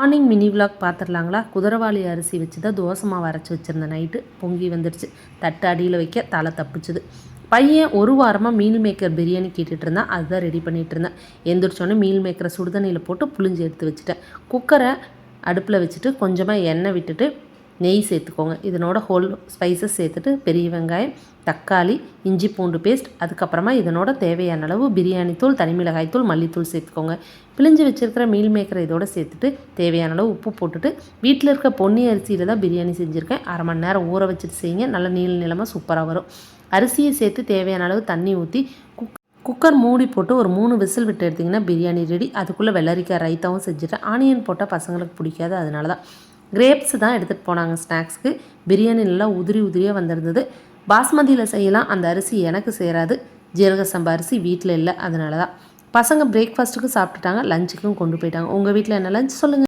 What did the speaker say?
Morning mini vlog பார்த்துடலாங்களா? குதிரவாளி அரிசி வச்சு தான் தோசை மாவு அரைச்சி வச்சுருந்தேன். நைட்டு பொங்கி வந்துடுச்சு. தட்டு அடியில் வைக்க தலை தப்பிச்சுது. பையன் ஒரு வாரமாக மீல் மேக்கர் பிரியாணி கேட்டுட்டு இருந்தான். அதுதான் ரெடி பண்ணிகிட்டு இருந்தேன். எந்திரிச்சோன்னே மீல் மேக்கரை சுடுதண்ணியில் போட்டு புளிஞ்சு எடுத்து வச்சுட்டேன். குக்கரை அடுப்பில் வச்சுட்டு கொஞ்சமாக எண்ணெய் விட்டுட்டு நெய் சேர்த்துக்கோங்க. இதனோட ஹோல் ஸ்பைசஸ் சேர்த்துட்டு பெரிய வெங்காயம், தக்காளி, இஞ்சி பூண்டு பேஸ்ட், அதுக்கப்புறமா இதனோட தேவையான அளவு பிரியாணி தூள், தனி மிளகாய் தூள், மல்லித்தூள் சேர்த்துக்கோங்க. பிழிஞ்சு வச்சுருக்கிற மீல் மேக்கரை இதோட சேர்த்துட்டு தேவையான அளவு உப்பு போட்டுட்டு வீட்டில் இருக்க பொன்னி அரிசியில் தான் பிரியாணி செஞ்சுருக்கேன். அரை மணி நேரம் ஊற வச்சுட்டு செய்யுங்க. நல்ல நீளமாக சூப்பராக வரும். அரிசியை சேர்த்து தேவையான அளவு தண்ணி ஊற்றி குக்கர் மூடி போட்டு ஒரு 3 விசில் விட்டு எடுத்திங்கன்னா பிரியாணி ரெடி. அதுக்குள்ளே வெள்ளரிக்காய் ரைத்தாவும் செஞ்சுட்டேன். ஆனியன் போட்டால் பசங்களுக்கு பிடிக்காது, அதனால தான். கிரேப்ஸ் தான் எடுத்துகிட்டு போனாங்க ஸ்நாக்ஸ்க்கு. பிரியாணி நல்லா உதிரியாக வந்திருந்தது. பாஸ்மதியில் செய்யலாம், அந்த அரிசி எனக்கு சேராது. ஜீரக சம்பா அரிசி வீட்டில் இல்லை, அதனால தான். பசங்க பிரேக்ஃபாஸ்ட்டுக்கு சாப்பிட்டுட்டாங்க, லஞ்சுக்கும் கொண்டு போயிட்டாங்க. உங்கள் வீட்டில் என்ன லஞ்ச் சொல்லுங்கள்.